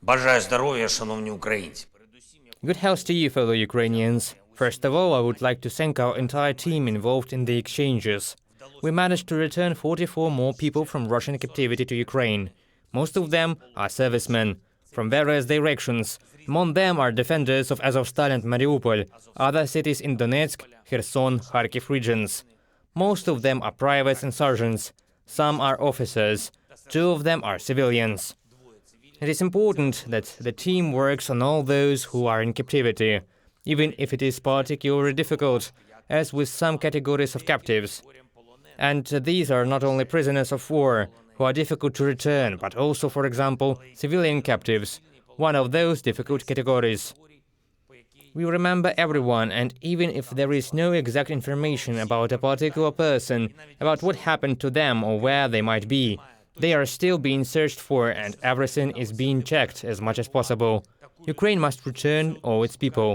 Бажаю здоров'я, шановні українці. Good health to you, fellow Ukrainians. First of all, I would like to thank our entire team involved in the exchanges. We managed to return 44 more people from Russian captivity to Ukraine. Most of them are servicemen from various directions. Among them are defenders of Azovstal and Mariupol, other cities in Donetsk, Kherson, Kharkiv regions. Most of them are privates and sergeants. Some are officers. 2 of them are civilians. It is important that the team works on all those who are in captivity, even if it is particularly difficult, as with some categories of captives. And these are not only prisoners of war, who are difficult to return, but also, for example, civilian captives, one of those difficult categories. We remember everyone, and even if there is no exact information about a particular person, about what happened to them or where they might be, they are still being searched for, and everything is being checked as much as possible. Ukraine must return all its people.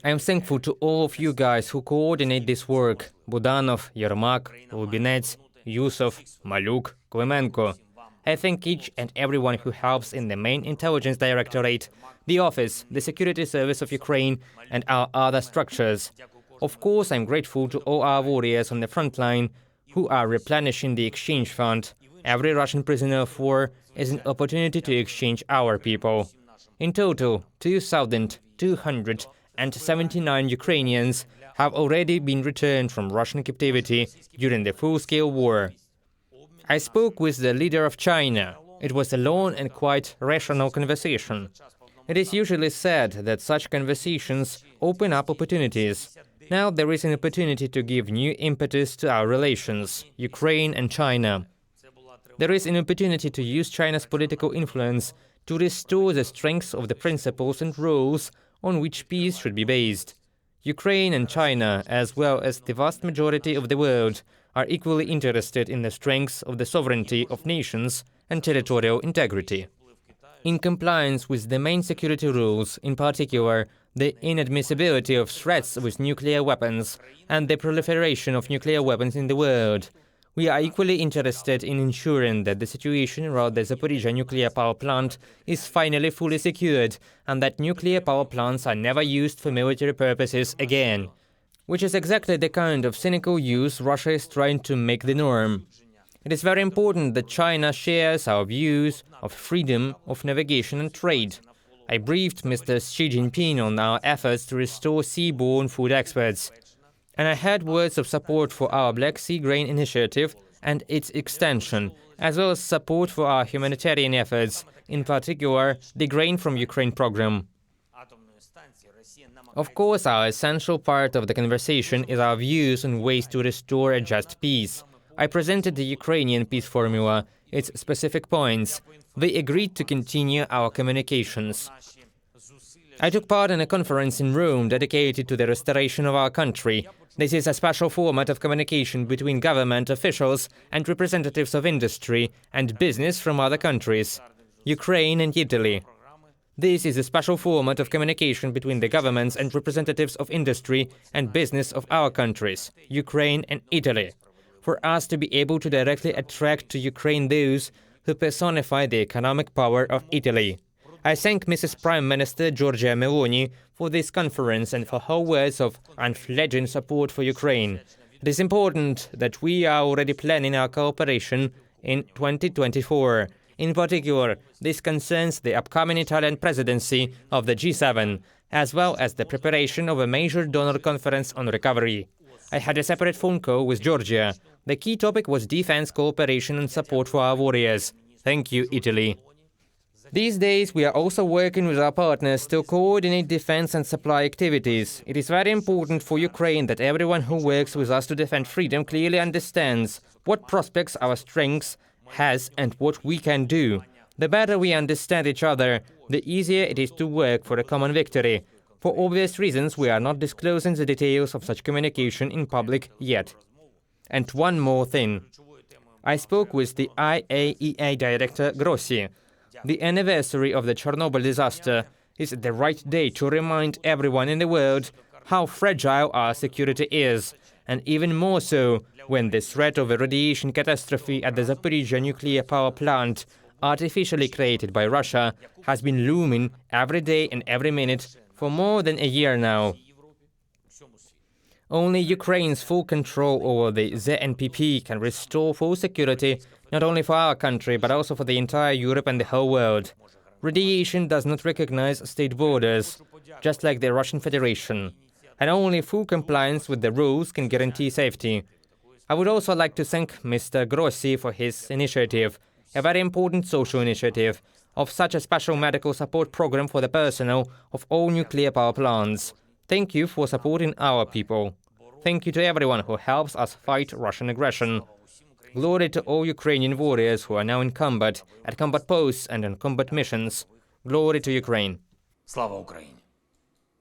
I am thankful to all of you guys who coordinate this work: Budanov, Yermak, Lubinets, Yusov, Maluk, Klemenko. I thank each and everyone who helps in the main intelligence directorate, the office, the security service of Ukraine, and our other structures. Of course, I'm grateful to all our warriors on the front line who are replenishing the exchange fund. Every Russian prisoner of war is an opportunity to exchange our people. In total, 2,279 Ukrainians have already been returned from Russian captivity during the full-scale war. I spoke with the leader of China. It was a long and quite rational conversation. It is usually said that such conversations open up opportunities. Now there is an opportunity to give new impetus to our relations, Ukraine and China. There is an opportunity to use China's political influence to restore the strength of the principles and rules on which peace should be based. Ukraine and China, as well as the vast majority of the world, are equally interested in the strength of the sovereignty of nations and territorial integrity. In compliance with the main security rules, in particular, the inadmissibility of threats with nuclear weapons and the proliferation of nuclear weapons in the world, we are equally interested in ensuring that the situation around the Zaporizhzhia nuclear power plant is finally fully secured and that nuclear power plants are never used for military purposes again, which is exactly the kind of cynical use Russia is trying to make the norm. It is very important that China shares our views of freedom of navigation and trade. I briefed Mr. Xi Jinping on our efforts to restore seaborne food exports, and I had words of support for our Black Sea Grain Initiative and its extension, as well as support for our humanitarian efforts, in particular, the Grain from Ukraine program. Of course, our essential part of the conversation is our views on ways to restore a just peace. I presented the Ukrainian peace formula, its specific points. They agreed to continue our communications. I took part in a conference in Rome dedicated to the restoration of our country. This is a special format of communication between government officials and representatives of industry and business from other countries, Ukraine and Italy. This is a special format of communication between the governments and representatives of industry and business of our countries, Ukraine and Italy, for us to be able to directly attract to Ukraine those who personify the economic power of Italy. I thank Mrs. Prime Minister Giorgia Meloni for this conference and for her words of unfledging support for Ukraine. It is important that we are already planning our cooperation in 2024. In particular, this concerns the upcoming Italian presidency of the G7, as well as the preparation of a major donor conference on recovery. I had a separate phone call with Georgia. The key topic was defense cooperation and support for our warriors. Thank you, Italy. These days, we are also working with our partners to coordinate defense and supply activities. It is very important for Ukraine that everyone who works with us to defend freedom clearly understands what prospects our strengths has and what we can do. The better we understand each other, the easier it is to work for a common victory. For obvious reasons, we are not disclosing the details of such communication in public yet. And one more thing. I spoke with the IAEA Director Grossi. The anniversary of the Chernobyl disaster is the right day to remind everyone in the world how fragile our security is, and even more so when the threat of a radiation catastrophe at the Zaporizhzhia nuclear power plant artificially created by Russia, has been looming every day and every minute for more than a year now. Only Ukraine's full control over the ZNPP can restore full security not only for our country but also for the entire Europe and the whole world. Radiation does not recognize state borders, just like the Russian Federation, and only full compliance with the rules can guarantee safety. I would also like to thank Mr. Grossi for his initiative, a very important social initiative, of such a special medical support program for the personnel of all nuclear power plants. Thank you for supporting our people. Thank you to everyone who helps us fight Russian aggression. Glory to all Ukrainian warriors who are now in combat, at combat posts and on combat missions. Glory to Ukraine. Слава Україні!